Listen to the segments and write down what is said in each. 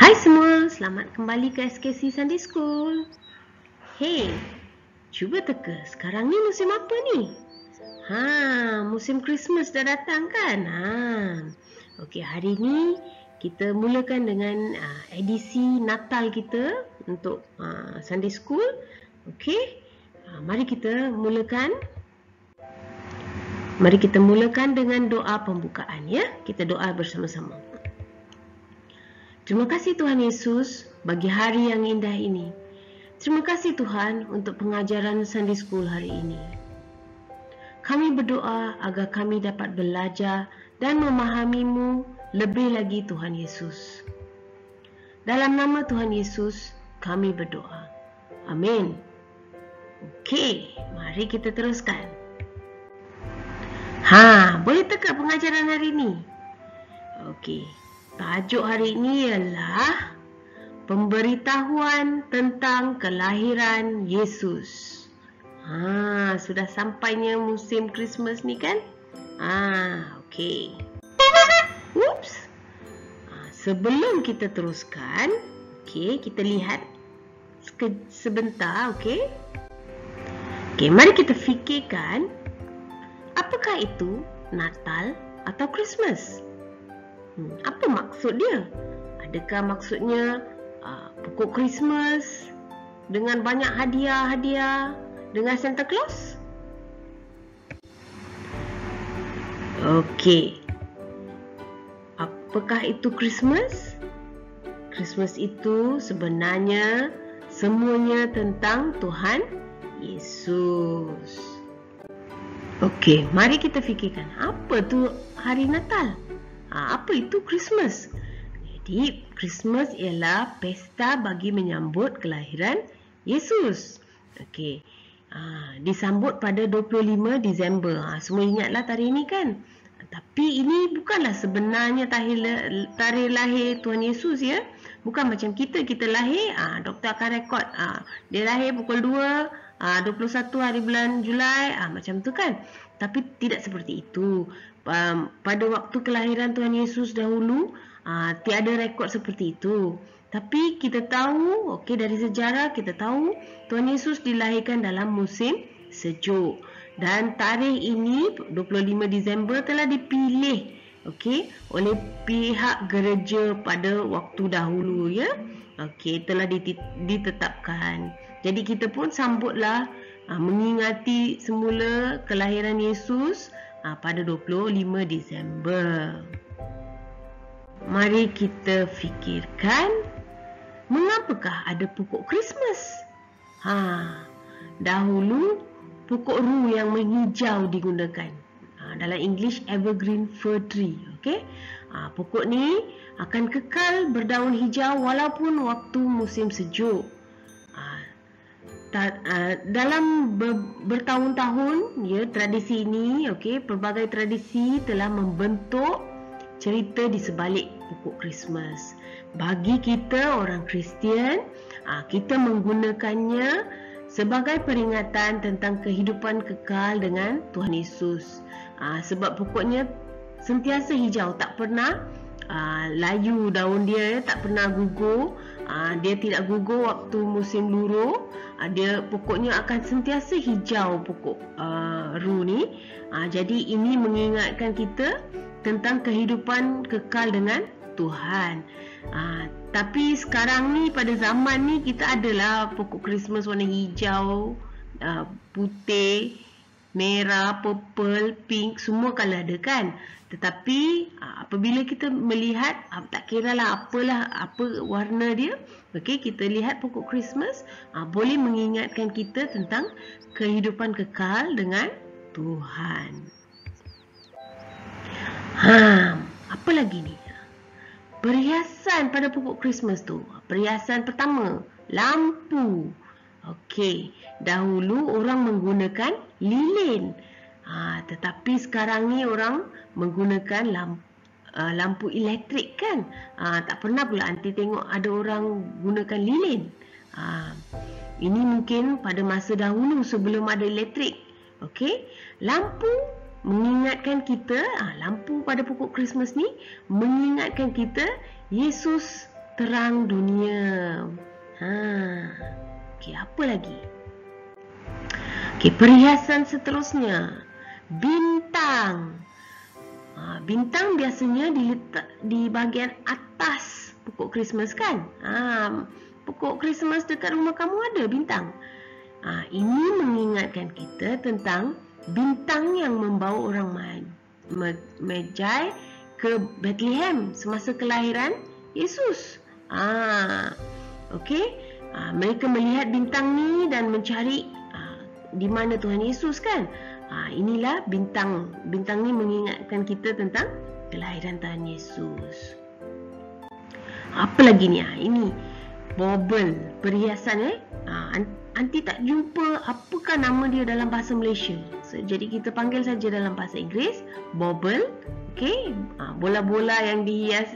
Hai semua, selamat kembali ke SKC Sunday School. Hey, cuba teka, sekarang ni musim apa ni? Musim Christmas dah datang kan? Okey, hari ni kita mulakan dengan edisi Natal kita untuk Sunday School. Okey, mari kita mulakan dengan doa pembukaan ya. Kita doa bersama-sama. Terima kasih Tuhan Yesus bagi hari yang indah ini. Terima kasih Tuhan untuk pengajaran Sunday School hari ini. Kami berdoa agar kami dapat belajar dan memahami-Mu lebih lagi Tuhan Yesus. Dalam nama Tuhan Yesus kami berdoa. Amin. Okey, mari kita teruskan. Boleh teka pengajaran hari ini? Okey. Tajuk hari ini ialah pemberitahuan tentang kelahiran Yesus. Sudah sampainya musim Christmas ni kan? Okey. Sebelum kita teruskan, okey, kita lihat sebentar, okey. Okey, mari kita fikirkan apakah itu Natal atau Christmas? Apa maksud dia? Adakah maksudnya pokok Christmas dengan banyak hadiah-hadiah dengan Santa Claus? Okey. Apakah itu Christmas? Christmas itu sebenarnya semuanya tentang Tuhan Yesus. Okey, mari kita fikirkan apa tu hari Natal? Apa itu Christmas? Jadi, Christmas ialah pesta bagi menyambut kelahiran Yesus. Okey. Disambut pada 25 Disember. Semua ingatlah tarikh ini kan? Tapi ini bukanlah sebenarnya tarikh lahir Tuhan Yesus ya. Bukan macam kita lahir, doktor akan rekod dia lahir pukul 2, 21 hari bulan Julai, macam tu kan. Tapi tidak seperti itu. Pada waktu kelahiran Tuhan Yesus dahulu, tiada rekod seperti itu. Tapi kita tahu, okey, dari sejarah kita tahu Tuhan Yesus dilahirkan dalam musim sejuk. Dan tarikh ini 25 Disember telah dipilih, okey, oleh pihak gereja pada waktu dahulu ya. Okey, telah ditetapkan. Jadi kita pun sambutlah mengingati semula kelahiran Yesus pada 25 Disember. Mari kita fikirkan, mengapakah ada pokok Christmas? Dahulu pokok ru yang menghijau digunakan. Dalam English evergreen fir tree, okey? Pokok ni akan kekal berdaun hijau walaupun waktu musim sejuk. Dalam bertahun-tahun ya, tradisi ini, okey, pelbagai tradisi telah membentuk cerita di sebalik pokok Christmas. Bagi kita orang Kristian, kita menggunakannya sebagai peringatan tentang kehidupan kekal dengan Tuhan Yesus. Sebab pokoknya sentiasa hijau, tak pernah layu daun dia, tak pernah gugur. Dia tidak gugur waktu musim luruh. Dia pokoknya akan sentiasa hijau pokok ru ni. Jadi ini mengingatkan kita tentang kehidupan kekal dengan Tuhan. Tapi sekarang ni, pada zaman ni, kita adalah pokok Christmas warna hijau, putih, merah, purple, pink, semua color ada kan. Tetapi apabila kita melihat, tak kiralah apa warna dia, okey, kita lihat pokok Christmas, boleh mengingatkan kita tentang kehidupan kekal dengan Tuhan. Apa lagi ni? Perhiasan pada pokok Christmas tu. Perhiasan pertama, lampu. Okey, dahulu orang menggunakan lilin. Tetapi sekarang ni orang menggunakan lampu elektrik kan. Tak pernah pula aunty tengok ada orang gunakan lilin. Ini mungkin pada masa dahulu sebelum ada elektrik. Okey, lampu mengingatkan kita, lampu pada pokok Christmas ni mengingatkan kita Yesus terang dunia. Okey, apa lagi? Okey, perhiasan seterusnya, bintang. Bintang biasanya diletak di bahagian atas pokok Christmas kan? Pokok Christmas dekat rumah kamu ada bintang. Ini mengingatkan kita tentang bintang yang membawa orang Magi ke Bethlehem semasa kelahiran Yesus. Okey, mereka melihat bintang ni dan mencari di mana Tuhan Yesus kan. Inilah bintang. Bintang ni mengingatkan kita tentang kelahiran Tuhan Yesus. Apa lagi ni? Ini bauble, perhiasan. Aunty tak jumpa apakah nama dia dalam bahasa Malaysia. Jadi kita panggil saja dalam bahasa Inggeris bauble. Okey, bola-bola yang dihias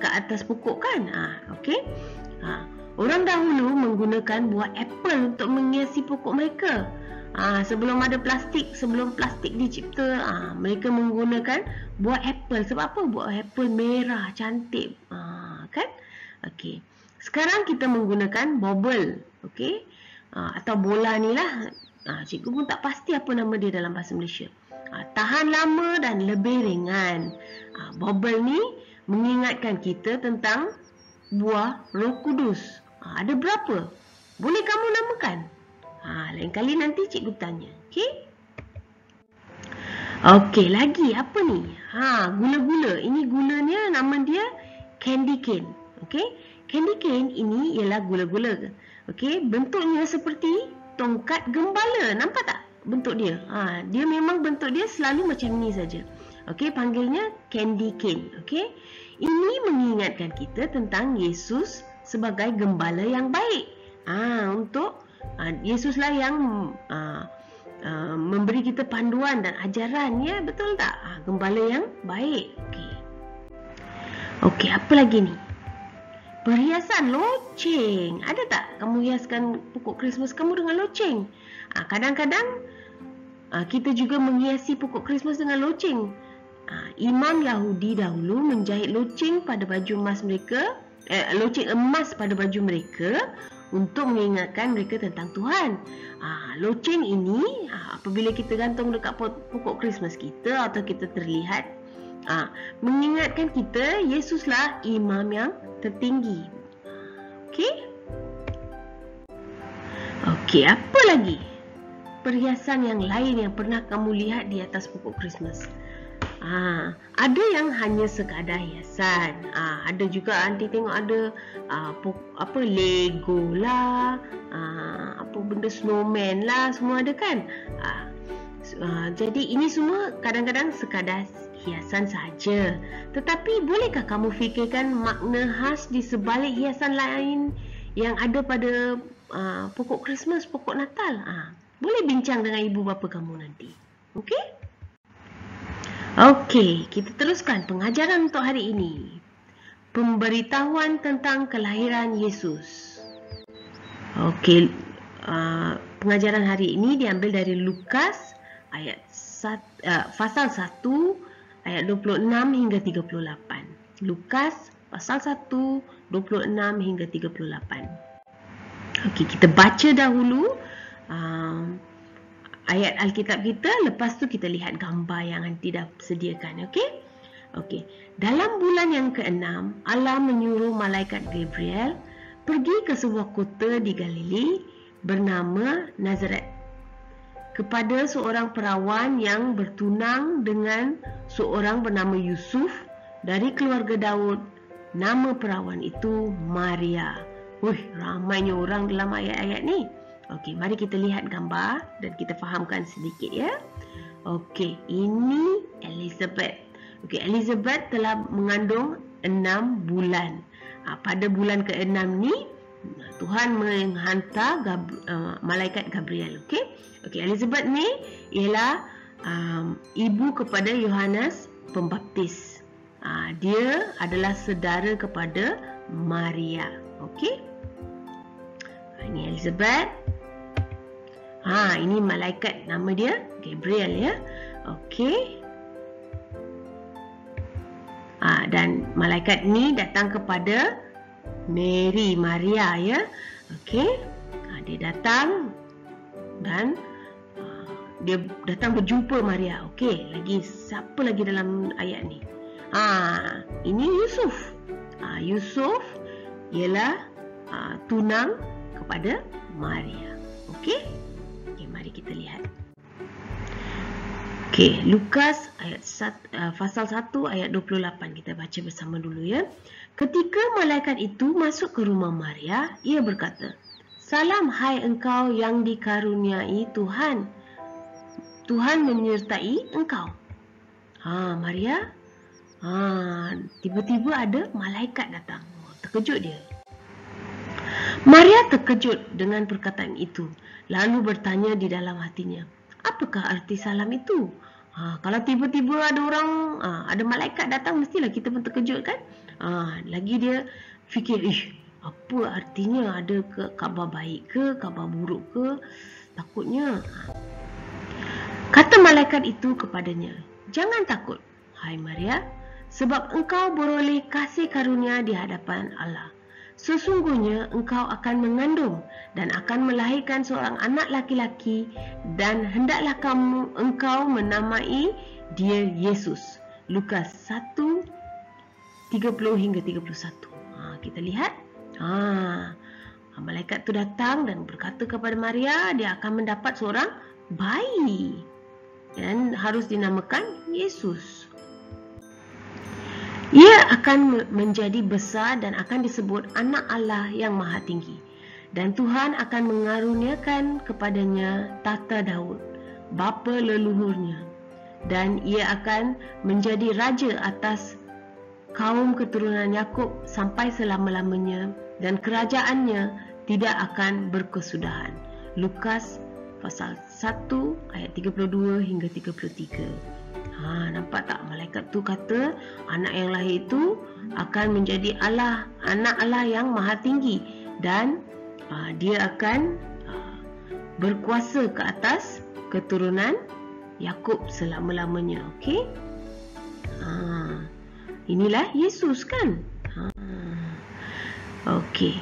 ke atas pokok kan. Okey. Orang dahulu menggunakan buah apple untuk menghiasi pokok mereka. Sebelum ada plastik, sebelum plastik dicipta, mereka menggunakan buah apple. Sebab apa? Buah apple merah, cantik. Kan? Okey. Sekarang kita menggunakan bauble. Okey. Atau bola ni lah. Cikgu pun tak pasti apa nama dia dalam bahasa Malaysia. Tahan lama dan lebih ringan. Bauble ni mengingatkan kita tentang buah Roh Kudus. Ada berapa? Boleh kamu namakan? Lain kali nanti cikgu tanya. Okey? Okey, lagi apa ni? Gula-gula. Ini gulanya nama dia candy cane. Okey? Candy cane ini ialah gula-gula. Okey, bentuknya seperti tongkat gembala. Nampak tak bentuk dia? Dia memang bentuk dia selalu macam ni saja. Okey, panggilnya candy cane. Okey? Ini mengingatkan kita tentang Yesus sebagai gembala yang baik. Untuk Yesuslah yang memberi kita panduan dan ajaran, ya, betul tak? Gembala yang baik. Okey. Okey, apa lagi ni? Perhiasan loceng. Ada tak kamu hiaskan pokok Christmas kamu dengan loceng? Kadang-kadang kita juga menghiasi pokok Christmas dengan loceng. Imam Yahudi dahulu menjahit loceng pada baju emas mereka, loceng emas pada baju mereka untuk mengingatkan mereka tentang Tuhan. Loceng ini apabila kita gantung dekat pokok Christmas kita atau kita terlihat, mengingatkan kita Yesuslah imam yang tertinggi. Okey? Okey, apa lagi? Perhiasan yang lain yang pernah kamu lihat di atas pokok Christmas. Ada yang hanya sekadar hiasan. Ada juga aunty tengok ada apa Lego lah, apa benda snowman lah, semua ada kan. Jadi ini semua kadang-kadang sekadar hiasan saja. Tetapi bolehkah kamu fikirkan makna khas di sebalik hiasan lain yang ada pada pokok Christmas, pokok Natal? Boleh bincang dengan ibu bapa kamu nanti. Okey? Okey, kita teruskan pengajaran untuk hari ini. Pemberitahuan tentang kelahiran Yesus. Okey, pengajaran hari ini diambil dari Lukas pasal 1 ayat 26 hingga 38. Lukas pasal 1 26 hingga 38. Okey, kita baca dahulu ayat Alkitab kita, lepas tu kita lihat gambar yang nanti dah sediakan. Okey? Okey. Dalam bulan yang ke-6, Allah menyuruh malaikat Gabriel pergi ke sebuah kota di Galilea bernama Nazaret kepada seorang perawan yang bertunang dengan seorang bernama Yusuf dari keluarga Daud. Nama perawan itu Maria. Ramainya orang dalam ayat-ayat ni. Okey, mari kita lihat gambar dan kita fahamkan sedikit, ya. Okey, ini Elizabeth. Okey, Elizabeth telah mengandung 6 bulan. Pada bulan ke-6 ni Tuhan menghantar malaikat Gabriel. Okey. Okey, Elizabeth ni ialah ibu kepada Yohanes Pembaptis. Dia adalah saudara kepada Maria. Okey. Ini Elizabeth. Ini malaikat, nama dia Gabriel, ya. Okey. Dan malaikat ni datang kepada Mary, Maria ya. Okey. Dia datang dan dia datang berjumpa Maria. Okey, lagi siapa lagi dalam ayat ni? Ini Yusuf. Yusuf ialah tunang kepada Maria. Okey? Okey, mari kita lihat. Okey, Lukas pasal 1 ayat 28 kita baca bersama dulu ya. Ketika malaikat itu masuk ke rumah Maria, ia berkata, "Salam hai engkau yang dikaruniai Tuhan. Tuhan menyertai engkau." Maria, tiba-tiba ada malaikat datang. Terkejut dia. Maria terkejut dengan perkataan itu, lalu bertanya di dalam hatinya, apakah arti salam itu? Kalau tiba-tiba ada orang, ada malaikat datang, mestilah kita pun terkejut kan? Lagi dia fikir, apa artinya? Ada ke khabar baik ke, khabar buruk ke? Takutnya. Kata malaikat itu kepadanya, jangan takut, hai Maria, sebab engkau beroleh kasih karunia di hadapan Allah. Sesungguhnya engkau akan mengandung dan akan melahirkan seorang anak laki-laki, dan hendaklah engkau menamai dia Yesus. Lukas 1:30 hingga 31. Kita lihat. Malaikat itu datang dan berkata kepada Maria, dia akan mendapat seorang bayi dan harus dinamakan Yesus. Ia akan menjadi besar dan akan disebut Anak Allah yang Maha Tinggi. Dan Tuhan akan mengaruniakan kepadanya tahta Daud, bapa leluhurnya. Dan ia akan menjadi raja atas kaum keturunan Yakub sampai selama-lamanya, dan kerajaannya tidak akan berkesudahan. Lukas pasal 1 ayat 32 hingga 33. Nampak tak, malaikat tu kata anak yang lahir itu akan menjadi Allah, anak Allah yang Maha Tinggi, dan dia akan berkuasa ke atas keturunan Yakub selama-lamanya. Okey. Inilah Yesus kan? Okey.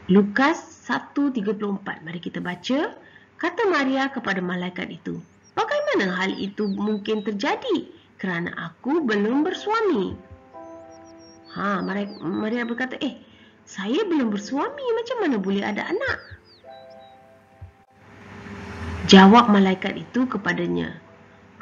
Lukas 1:34. Mari kita baca. Kata Maria kepada malaikat itu, bagaimana hal itu mungkin terjadi? Kerana aku belum bersuami. Maria berkata, saya belum bersuami, macam mana boleh ada anak? Jawab malaikat itu kepadanya,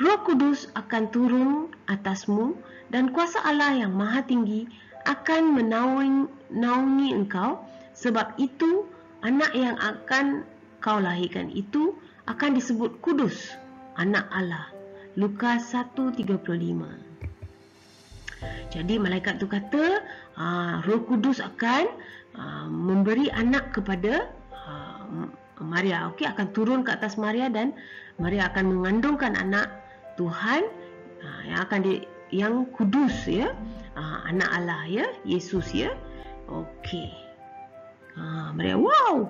Roh Kudus akan turun atasmu, dan kuasa Allah yang Maha Tinggi akan menaungi engkau. Sebab itu, anak yang akan kau lahirkan itu akan disebut kudus, Anak Allah. Lukas 1:35. Jadi malaikat tu kata Roh Kudus akan memberi anak kepada Maria. Okey, akan turun ke atas Maria, dan Maria akan mengandungkan anak Tuhan yang kudus ya, Anak Allah ya, Yesus ya. Okey. Maria, wow.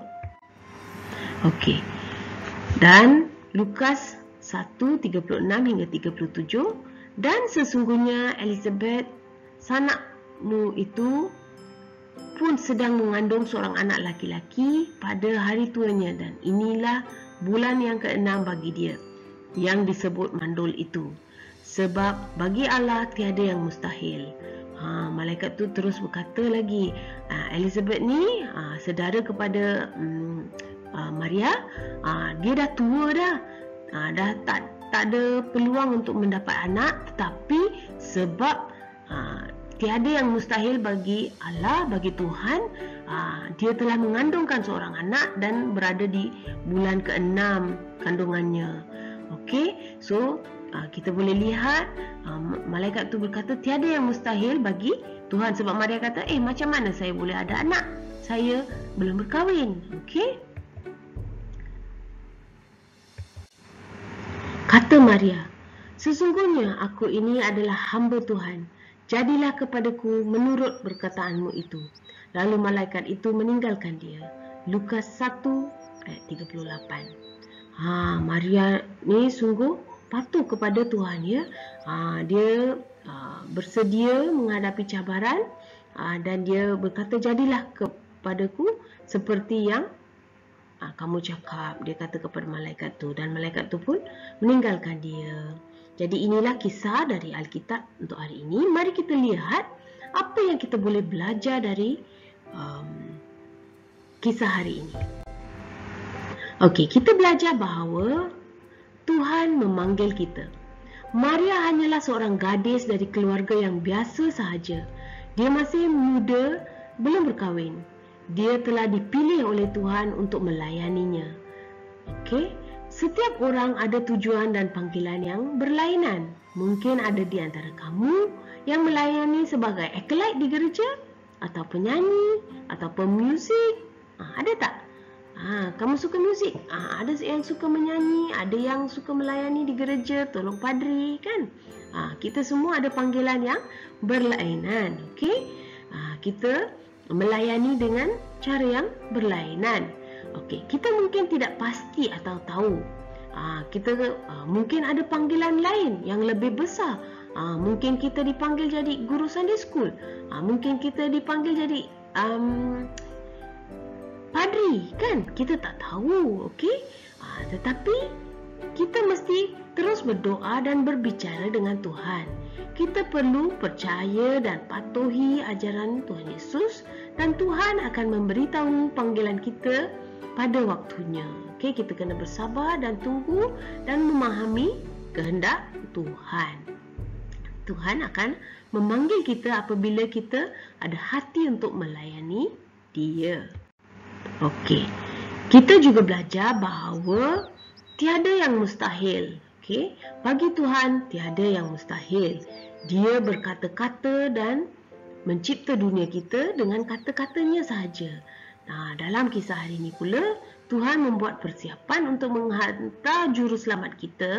Okey. Dan Lukas 1:36 hingga 37. Dan sesungguhnya Elizabeth, sanakmu itu pun sedang mengandung seorang anak laki-laki pada hari tuanya, dan inilah bulan yang ke-6 bagi dia, yang disebut mandul itu. Sebab bagi Allah tiada yang mustahil. Malaikat tu terus berkata lagi, Elizabeth ni saudara kepada Maria, dia dah tua dah. Dah tak ada peluang untuk mendapat anak, tetapi sebab tiada yang mustahil bagi Allah, bagi Tuhan, dia telah mengandungkan seorang anak dan berada di bulan ke-6 kandungannya. Okey, so kita boleh lihat malaikat tu berkata tiada yang mustahil bagi Tuhan. Sebab Maria kata, macam mana saya boleh ada anak? Saya belum berkahwin. Okey. Kata Maria, sesungguhnya aku ini adalah hamba Tuhan. Jadilah kepadaku menurut perkataanmu itu. Lalu malaikat itu meninggalkan dia. Lukas 1 ayat 38. Maria ni sungguh patuh kepada Tuhan ya. Dia bersedia menghadapi cabaran dan dia berkata, jadilah kepadaku seperti yang kamu cakap. Dia kata kepada malaikat tu, dan malaikat tu pun meninggalkan dia. Jadi inilah kisah dari Alkitab untuk hari ini. Mari kita lihat apa yang kita boleh belajar dari kisah hari ini. Okey, kita belajar bahawa Tuhan memanggil kita. Maria hanyalah seorang gadis dari keluarga yang biasa sahaja. Dia masih muda, belum berkahwin. Dia telah dipilih oleh Tuhan untuk melayaninya. Okey, setiap orang ada tujuan dan panggilan yang berlainan. Mungkin ada di antara kamu yang melayani sebagai acolyte di gereja, atau penyanyi, atau pemuzik. Ada tak? Kamu suka muzik? Ada yang suka menyanyi, ada yang suka melayani di gereja, tolong padri, kan? Kita semua ada panggilan yang berlainan, okey? Kita melayani dengan cara yang berlainan. Okey, kita mungkin tidak pasti atau tahu. Kita mungkin ada panggilan lain yang lebih besar. Mungkin kita dipanggil jadi guru Sunday school. Mungkin kita dipanggil jadi padri, kan? Kita tak tahu, okey? Tetapi kita mesti terus berdoa dan berbicara dengan Tuhan. Kita perlu percaya dan patuhi ajaran Tuhan Yesus, dan Tuhan akan memberitahu panggilan kita pada waktunya. Okey, kita kena bersabar dan tunggu dan memahami kehendak Tuhan. Tuhan akan memanggil kita apabila kita ada hati untuk melayani Dia. Okey, kita juga belajar bahawa tiada yang mustahil. Okey, bagi Tuhan tiada yang mustahil. Dia berkata-kata dan mencipta dunia kita dengan kata-katanya sahaja. Dalam kisah hari ini pula, Tuhan membuat persiapan untuk menghantar juru selamat kita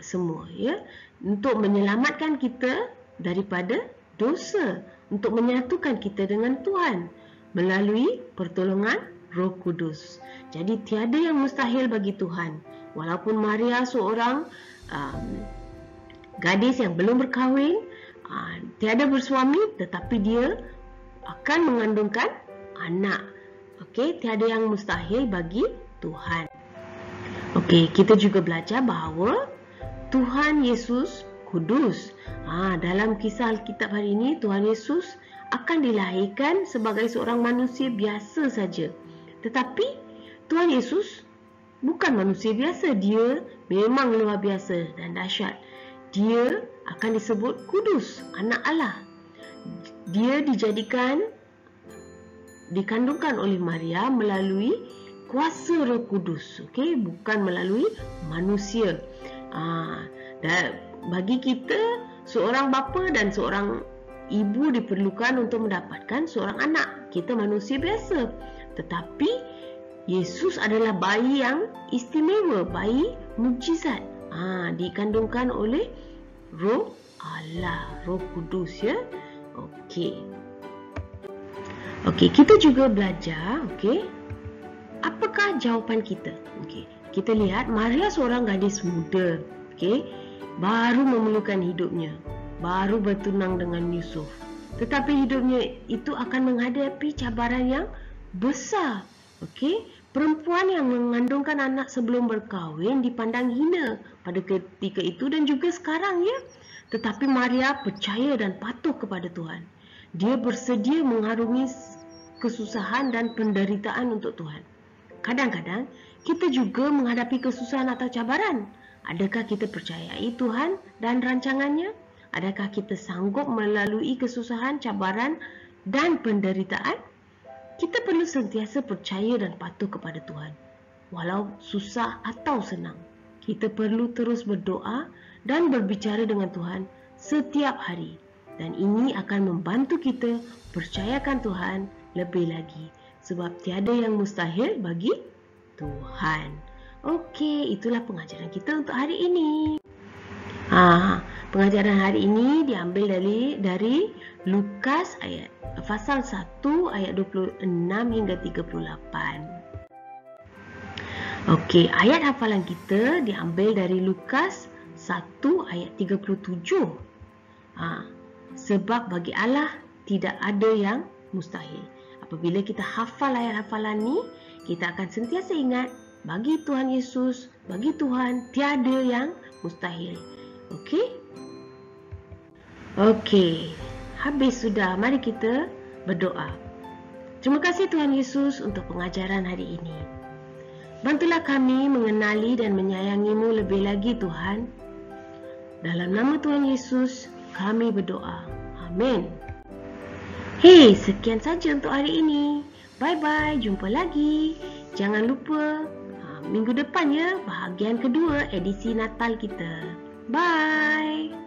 semua, ya, untuk menyelamatkan kita daripada dosa, untuk menyatukan kita dengan Tuhan melalui pertolongan Roh Kudus. Jadi tiada yang mustahil bagi Tuhan. Walaupun Maria seorang gadis yang belum berkahwin, tiada bersuami, tetapi dia akan mengandungkan anak. Okey, tiada yang mustahil bagi Tuhan. Okey, kita juga belajar bahawa Tuhan Yesus kudus. Dalam kisah Alkitab hari ini, Tuhan Yesus akan dilahirkan sebagai seorang manusia biasa saja. Tetapi Tuhan Yesus bukan manusia biasa. Dia memang luar biasa dan dahsyat. Dia akan disebut kudus, anak Allah. Dia dikandungkan oleh Maria melalui kuasa Roh Kudus, okey, bukan melalui manusia. Dan bagi kita, seorang bapa dan seorang ibu diperlukan untuk mendapatkan seorang anak. Kita manusia biasa, tetapi Yesus adalah bayi yang istimewa, bayi mukjizat, dikandungkan oleh Roh Allah, Roh Kudus, ya. Okey, kita juga belajar, okey, apakah jawapan kita? Okey, kita lihat Maria seorang gadis muda, okey, baru memerlukan hidupnya, baru bertunang dengan Yusuf. Tetapi hidupnya itu akan menghadapi cabaran yang besar. Okey, perempuan yang mengandungkan anak sebelum berkahwin dipandang hina pada ketika itu dan juga sekarang, ya. Tetapi Maria percaya dan patuh kepada Tuhan. Dia bersedia mengarungi kesusahan dan penderitaan untuk Tuhan. Kadang-kadang kita juga menghadapi kesusahan atau cabaran. Adakah kita percayai Tuhan dan rancangannya? Adakah kita sanggup melalui kesusahan, cabaran dan penderitaan? Kita perlu sentiasa percaya dan patuh kepada Tuhan, walau susah atau senang. Kita perlu terus berdoa dan berbicara dengan Tuhan setiap hari. Dan ini akan membantu kita percayakan Tuhan lebih lagi. Sebab tiada yang mustahil bagi Tuhan. Okey, itulah pengajaran kita untuk hari ini. Pengajaran hari ini diambil dari Lukas pasal 1 ayat 26 hingga 38. Okey, ayat hafalan kita diambil dari Lukas 1 ayat 37. Sebab bagi Allah tidak ada yang mustahil. Apabila kita hafal ayat hafalan ni, kita akan sentiasa ingat, bagi Tuhan Yesus, bagi Tuhan tiada yang mustahil. Okey? Okey, habis sudah. Mari kita berdoa. Terima kasih Tuhan Yesus untuk pengajaran hari ini. Bantulah kami mengenali dan menyayangi-Mu lebih lagi Tuhan. Dalam nama Tuhan Yesus, kami berdoa. Amin. Hey, sekian saja untuk hari ini. Bye-bye, jumpa lagi. Jangan lupa, minggu depan ya, bahagian kedua edisi Natal kita. Bye.